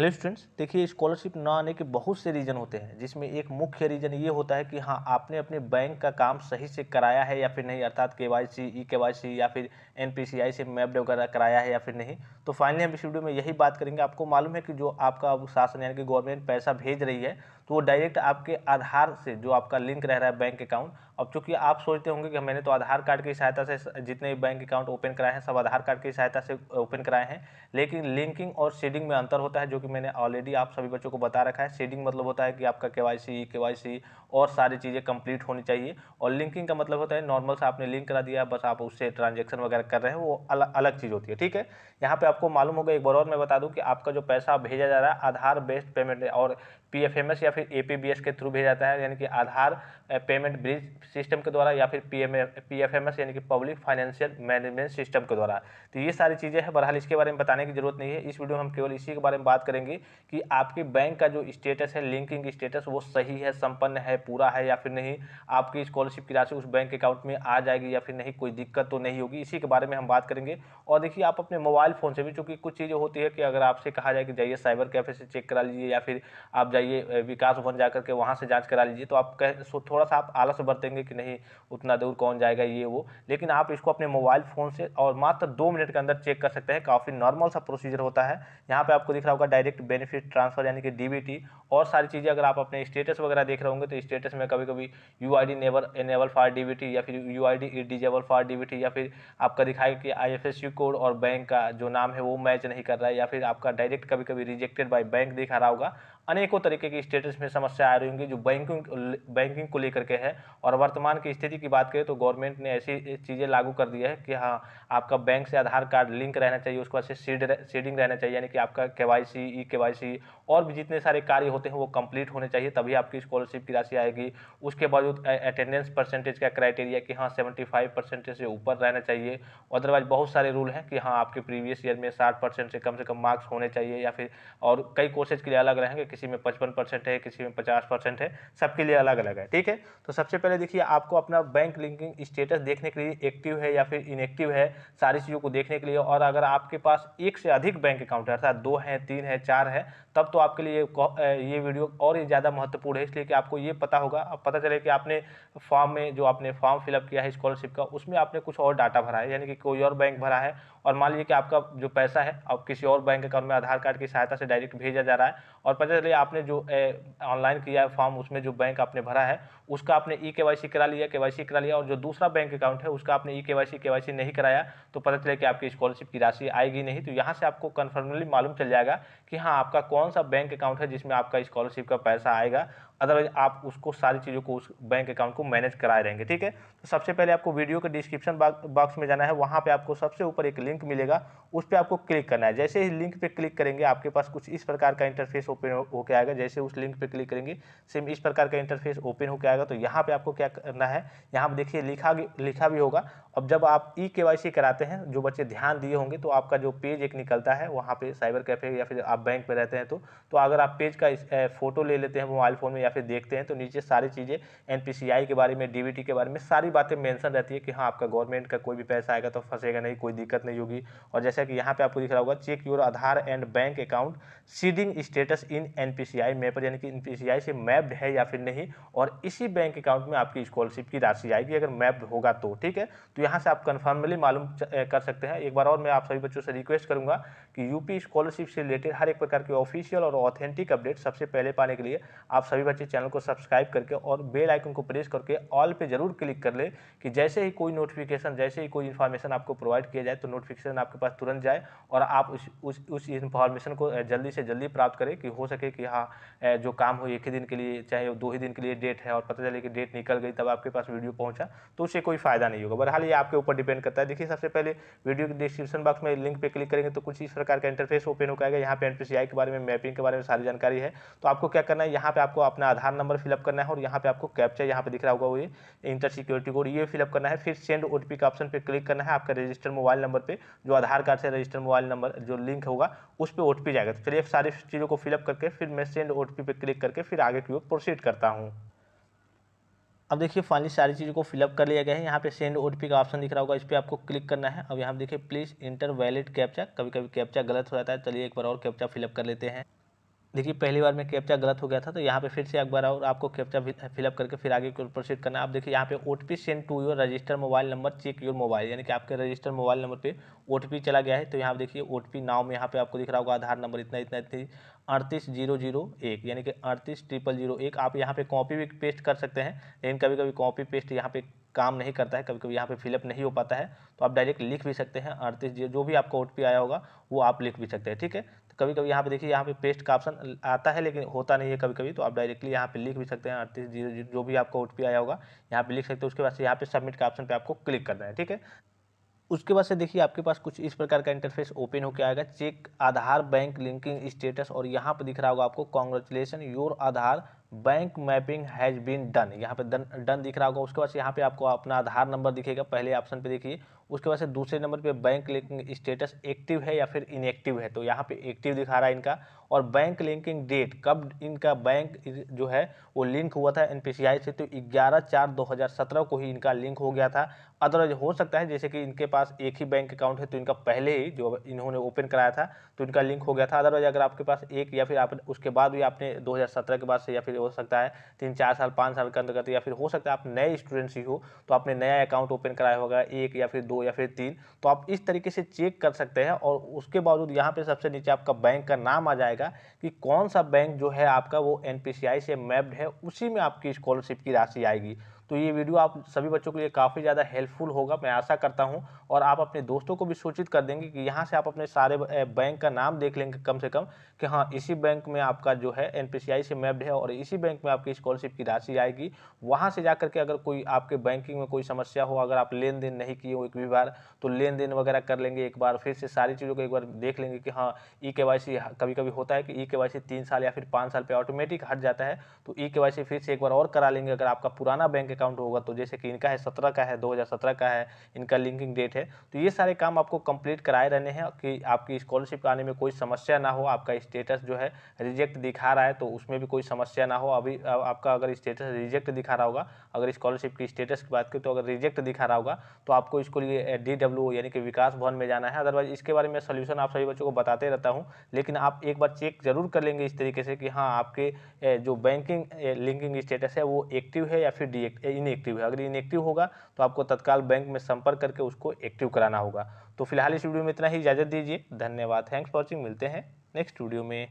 Hello students, देखिए scholarship ना आने के बहुत से रीज़न होते हैं, जिसमें एक मुख्य रीज़न ये होता है कि हाँ, आपने अपने बैंक का काम सही से कराया है या फिर नहीं, अर्थात केवाईसी, ई केवाईसी या फिर एनपीसीआई से मैप्ड वगैरह कराया है या फिर नहीं। तो फाइनली हम इस वीडियो में यही बात करेंगे। आपको मालूम है कि जो आपका अब शासन यानी कि गवर्नमेंट पैसा भेज रही है, तो वो डायरेक्ट आपके आधार से जो आपका लिंक रह रहा है बैंक अकाउंट। अब चूंकि आप सोचते होंगे कि मैंने तो आधार कार्ड की सहायता से जितने भी बैंक अकाउंट ओपन कराए हैं सब आधार कार्ड की सहायता से ओपन कराए हैं, लेकिन लिंकिंग और सीडिंग में अंतर होता है, जो कि मैंने ऑलरेडी आप सभी बच्चों को बता रखा है। सीडिंग मतलब होता है कि आपका केवाईसी, केवाईसी और सारी चीज़ें कंप्लीट होनी चाहिए, और लिंकिंग का मतलब होता है नॉर्मल सा आपने लिंक करा दिया, बस आप उससे ट्रांजेक्शन वगैरह कर रहे हैं, वो अलग चीज़ होती है। ठीक है, यहाँ पे आपको मालूम होगा, एक बार और मैं बता दूं कि आपका जो पैसा भेजा जा रहा है आधार बेस्ड पेमेंट और पीएफएमएस या फिर एपीबीएस के थ्रू भेजा जाता है, यानी कि आधार पेमेंट ब्रिज सिस्टम के द्वारा या फिर पीएफएमएस यानी कि पब्लिक फाइनेंशियल मैनेजमेंट सिस्टम के द्वारा। तो ये सारी चीज़ें हैं, बहरहाल इसके बारे में बताने की जरूरत नहीं है। इस वीडियो में हम केवल इसी के बारे में बात करेंगे कि आपके बैंक का जो स्टेटस है, लिंकिंग स्टेटस, वो सही है, संपन्न है, पूरा है या फिर नहीं, आपकी स्कॉलरशिप की राशि उस बैंक अकाउंट में आ जाएगी या फिर नहीं, कोई दिक्कत तो नहीं होगी, इसी के बारे में हम बात करेंगे। और देखिए, आप अपने मोबाइल फ़ोन से भी, चूँकि कुछ चीज़ें होती है कि अगर आपसे कहा जाए कि जाइए साइबर कैफे से चेक करा लीजिए या फिर आप जाइए विकास भवन जाकर के वहाँ से जांच करा लीजिए, तो आप थोड़ा सा आप आलस बरतेंगे कि नहीं उतना दूर कौन जाएगा ये वो, लेकिन आप इसको अपने मोबाइल फ़ोन से और मात्र 2 मिनट के अंदर चेक कर सकते हैं। काफ़ी नॉर्मल सा प्रोसीजर होता है। यहाँ पे आपको दिख रहा होगा डायरेक्ट बेनिफिट ट्रांसफर यानी कि डीबीटी, और सारी चीज़ें अगर आप अपने स्टेटस वगैरह देख रहे होंगे तो स्टेटस में कभी कभी UID never enable for DBT या फिर यूआईडी डिजेबल फॉर डीबीटी, या फिर आपका दिखाएगा कि आईएफएससी कोड और बैंक का जो नाम है वो मैच नहीं कर रहा है, या फिर आपका डायरेक्ट कभी कभी रिजेक्टेड बाय बैंक दिखा रहा होगा। अनेकों तरीके की स्टेटस में समस्या आ रही होंगी जो बैंकिंग को लेकर के है। और वर्तमान की स्थिति की बात करें तो गवर्नमेंट ने ऐसी चीज़ें लागू कर दी है कि हाँ, आपका बैंक से आधार कार्ड लिंक रहना चाहिए, उसके बाद से सीडिंग रहना चाहिए, यानी कि आपका केवाईसी, ई केवाईसी और भी जितने सारे कार्य होते हैं वो कंप्लीट होने चाहिए, तभी आपकी स्कॉलरशिप की राशि आएगी। उसके बावजूद अटेंडेंस परसेंटेज का क्राइटेरिया कि हाँ 75% से ऊपर रहना चाहिए। अदरवाइज बहुत सारे रूल हैं कि हाँ, आपके प्रीवियस ईयर में 60% से कम मार्क्स होने चाहिए, या फिर और कई कोर्सेज के लिए अलग रहेंगे, किसी में 55% है, किसी में 50% है, सबके लिए अलग अलग है। ठीक है, तो सबसे पहले देखिए, आपको अपना बैंक लिंकिंग स्टेटस देखने के लिए एक्टिव है या फिर इनएक्टिव है, सारी चीज़ों को देखने के लिए, और अगर आपके पास एक से अधिक बैंक अकाउंट है, अर्थात 2 है, 3 है, 4 है, तब तो आपके लिए ये वीडियो और ही ज़्यादा महत्वपूर्ण है, इसलिए कि आपको ये पता होगा, अब पता चले कि आपने फॉर्म में जो आपने फॉर्म फिलअप किया है स्कॉलरशिप का, उसमें आपने कुछ और डाटा भरा है, यानी कि कोई और बैंक भरा है, और मान लीजिए कि आपका जो पैसा है अब किसी और बैंक अकाउंट में आधार कार्ड की सहायता से डायरेक्ट भेजा जा रहा है, और पता चले आपने जो ऑनलाइन किया है फॉर्म, उसमें जो बैंक आपने भरा है उसका आपने ई केवाईसी करा लिया, केवाईसी करा लिया, और जो दूसरा बैंक अकाउंट है उसका आपने ई केवाईसी नहीं कराया, तो पता चले कि आपकी स्कॉलरशिप की राशि आएगी नहीं। तो यहाँ से आपको कन्फर्मली मालूम चल जाएगा कि हाँ, आपका कौन सा बैंक अकाउंट है जिसमें आपका स्कॉलरशिप का पैसा आएगा, अदरवाइज आप उसको सारी चीज़ों को उस बैंक अकाउंट को मैनेज कराए रहेंगे। ठीक है, तो सबसे पहले आपको वीडियो के डिस्क्रिप्शन बॉक्स में जाना है, वहाँ पे आपको सबसे ऊपर एक लिंक मिलेगा, उस पर आपको क्लिक करना है। जैसे ही लिंक पे क्लिक करेंगे आपके पास कुछ इस प्रकार का इंटरफेस ओपन होकर आएगा। जैसे उस लिंक पे क्लिक करेंगे सेम इस प्रकार का इंटरफेस ओपन होकर आएगा। तो यहाँ पे आपको क्या करना है, यहाँ पे देखिए लिखा भी होगा। अब जब आप ई केवाईसी कराते हैं, जो बच्चे ध्यान दिए होंगे, तो आपका जो पेज एक निकलता है वहाँ पे साइबर कैफे या फिर आप बैंक में रहते हैं तो अगर आप पेज का फोटो ले लेते हैं मोबाइल फ़ोन में या फिर देखते हैं, तो नीचे सारी चीज़ें एनपीसीआई के बारे में, डीबीटी के बारे में सारी बातें मेंशन रहती है कि हाँ, आपका गवर्नमेंट का कोई भी पैसा आएगा तो फंसेगा नहीं, कोई दिक्कत नहीं होगी। और जैसा कि यहाँ पे आपको दिख रहा होगा, check your Aadhaar and bank account seeding status in NPCI mapper, यानी कि एनपीसीआई से मैप्ड है या फिर नहीं, और इसी बैंक अकाउंट में आपकी स्कॉलरशिप की राशि आएगी अगर मैप्ड होगा तो। ठीक है, तो यहाँ से आप कन्फर्मली मालूम कर सकते हैं। एक बार और मैं आप सभी बच्चों से रिक्वेस्ट करूंगा कि यूपी स्कॉलरशिप से रिलेटेड हर एक प्रकार के ऑफिशियल और ऑथेंटिक अपडेट सबसे पहले पाने के लिए आप सभी बच्चे चैनल को सब्सक्राइब करके और बेल आइकन को प्रेस करके ऑल पे जरूर क्लिक कर ले, कि जैसे ही कोई नोटिफिकेशन, जैसे ही कोई इन्फॉर्मेशन आपको प्रोवाइड किया जाए तो नोटिफिकेशन आपके पास तुरंत जाए और आप उस इन्फॉर्मेशन को जल्दी से जल्दी प्राप्त करें, कि हो सके कि हाँ, जो काम हो एक ही दिन के लिए, चाहे 2 ही दिन के लिए डेट है और पता चले कि डेट निकल गई तब आपके पास वीडियो पहुंचा, तो उससे कोई फायदा नहीं होगा। बहरहाल ये आपके ऊपर डिपेंड करता है। देखिए, सबसे पहले वीडियो के डिस्क्रिप्शन बॉक्स में लिंक पे क्लिक करेंगे तो कुछ इस प्रकार का इंटरफेस ओपन होकर आएगा। यहाँ पे एनपीसीआई के बारे में, मैपिंग के बारे में सारी जानकारी है। तो आपको क्या करना है, यहाँ पे आपको अपना आधार नंबर फिलअप करना है, और यहाँ पे आपको कैप्चा यहाँ पे दिख रहा होगा वो इंटर सिक्योरिटी कोड, ये फिलअप करना है। फिर सेंड ओटीपी का ऑप्शन पे क्लिक करना है। आपका रजिस्टर्ड मोबाइल नंबर पे, जो आधार कार्ड से रजिस्टर्ड मोबाइल नंबर जो लिंक होगा, उस पर ओटीपी जाएगा। तो चलिए सारी चीज़ों को फिलअप करके फिर मैं सेंड ओटीपी पे क्लिक करके फिर आगे की ओर प्रोसीड करता हूँ। अब देखिए, फाइनली सारी चीज़ों को फिलअप कर लिया गया है। यहाँ पे सेंड ओटीपी का ऑप्शन दिख रहा होगा, इस पर आपको क्लिक करना है। अब यहाँ पे देखिए प्लीज़ इंटर वैलिड कैप्चा, कभी कभी कैप्चा गलत हो जाता है। चलिए एक बार और कैप्चा फिलअप कर लेते हैं। देखिए पहली बार में कैप्चा गलत हो गया था, तो यहाँ पे फिर से एक बार और आपको कैप्चा फिलअप करके फिर आगे की ओर प्रोसीड करना है। आप देखिए यहाँ पे OTP send to your register mobile number, check your mobile, यानी कि आपके रजिस्टर मोबाइल नंबर पे ओटीपी चला गया है। तो यहाँ पे देखिए ओटीपी नाव में यहाँ पे आपको दिख रहा होगा आधार नंबर इतना इतना इतनी 38001, यानी कि 38001। आप यहाँ पे कॉपी भी पेस्ट कर सकते हैं, लेकिन कभी कभी कॉपी पेस्ट यहाँ पे काम नहीं करता है, कभी कभी यहाँ पे फिलअप नहीं हो पाता है, तो आप डायरेक्ट लिख भी सकते हैं 38, जो भी आपका ओटीपी आया होगा वो आप लिख भी सकते हैं, ठीक है। तो कभी कभी यहाँ पे देखिए यहाँ पे पेस्ट का ऑप्शन आता है, लेकिन होता नहीं है कभी कभी, तो आप डायरेक्टली यहाँ पे लिख भी सकते हैं 3800, जो भी आपका ओटीपी आया होगा यहाँ पे लिख सकते हैं। उसके बाद से यहाँ पे सबमिट का ऑप्शन पे आपको क्लिक करना है, ठीक है। उसके बाद से देखिए आपके पास कुछ इस प्रकार का इंटरफेस ओपन होकर आएगा, check Aadhaar bank linking status, और यहाँ पे दिख रहा होगा आपको congratulation your Aadhaar bank mapping has been done, यहाँ पे डन दिख रहा होगा। उसके बाद से यहाँ पे आपको अपना आधार नंबर दिखेगा पहले ऑप्शन पे देखिए। उसके बाद से दूसरे नंबर पे बैंक लिंकिंग स्टेटस एक्टिव है या फिर इनएक्टिव है, तो यहाँ पे एक्टिव दिखा रहा है इनका। और बैंक लिंकिंग डेट, कब इनका बैंक जो है वो लिंक हुआ था एनपीसीआई से, तो 11/4/2017 को ही इनका लिंक हो गया था। अदरवाइज हो सकता है जैसे कि इनके पास एक ही बैंक अकाउंट है, तो इनका पहले ही जो इन्होंने ओपन कराया था तो इनका लिंक हो गया था। अदरवाइज अगर आपके पास एक या फिर आप उसके बाद भी आपने 2017 के बाद से, या फिर हो सकता है 3-4 साल 5 साल के अंतर्गत, या फिर हो सकता है आप नए स्टूडेंट्स ही हो तो आपने नया अकाउंट ओपन कराया होगा, एक या फिर 2 या फिर 3, तो आप इस तरीके से चेक कर सकते हैं। और उसके बावजूद यहाँ पे सबसे नीचे आपका बैंक का नाम आ जाएगा कि कौन सा बैंक जो है आपका वो एनपीसीआई से मैप्ड है, उसी में आपकी स्कॉलरशिप की राशि आएगी। तो ये वीडियो आप सभी बच्चों के लिए काफ़ी ज़्यादा हेल्पफुल होगा, मैं आशा करता हूँ। और आप अपने दोस्तों को भी सूचित कर देंगे कि यहाँ से आप अपने सारे बैंक का नाम देख लेंगे कम से कम, कि हाँ इसी बैंक में आपका जो है एनपीसीआई से मैप्ड है और इसी बैंक में आपकी स्कॉलरशिप की राशि आएगी। वहाँ से जा करके अगर कोई आपके बैंकिंग में कोई समस्या हो, अगर आप लेन देन नहीं किए हो एक भी बार, तो लेन देन वगैरह कर लेंगे एक बार, फिर से सारी चीज़ों को एक बार देख लेंगे कि हाँ ई-केवाईसी, कभी कभी होता है कि ई-केवाईसी 3 साल या फिर 5 साल पे ऑटोमेटिक हट जाता है, तो ई-केवाईसी फिर से एक बार और करा लेंगे अगर आपका पुराना बैंक अकाउंट होगा। तो जैसे कि इनका है 17 का है, 2017 का है इनका लिंकिंग डेट है, तो ये सारे काम आपको कंप्लीट कराए रहने हैं कि आपकी स्कॉलरशिप आने में कोई समस्या ना हो। आपका स्टेटस जो है रिजेक्ट दिखा रहा है तो उसमें भी कोई समस्या ना हो। अभी आपका अगर स्टेटस रिजेक्ट दिखा रहा होगा, अगर स्कॉलरशिप की स्टेटस की बात करें, तो अगर रिजेक्ट दिखा रहा होगा तो आपको इसको लिए DW यानी कि विकास भवन में जाना है। अदरवाइज इसके बारे में सोल्यूशन आप सभी बच्चों को बताते रहता हूँ, लेकिन आप एक बार चेक जरूर कर लेंगे इस तरीके से कि हाँ आपके जो बैंकिंग लिंकिंग स्टेटस है वो एक्टिव है या फिर इनएक्टिव है। अगर इनएक्टिव होगा तो आपको तत्काल बैंक में संपर्क करके उसको एक्टिव कराना होगा। तो फिलहाल इस वीडियो में इतना ही, इजाजत दीजिए, धन्यवाद, थैंक्स फॉर वॉचिंग, मिलते हैं नेक्स्ट वीडियो में।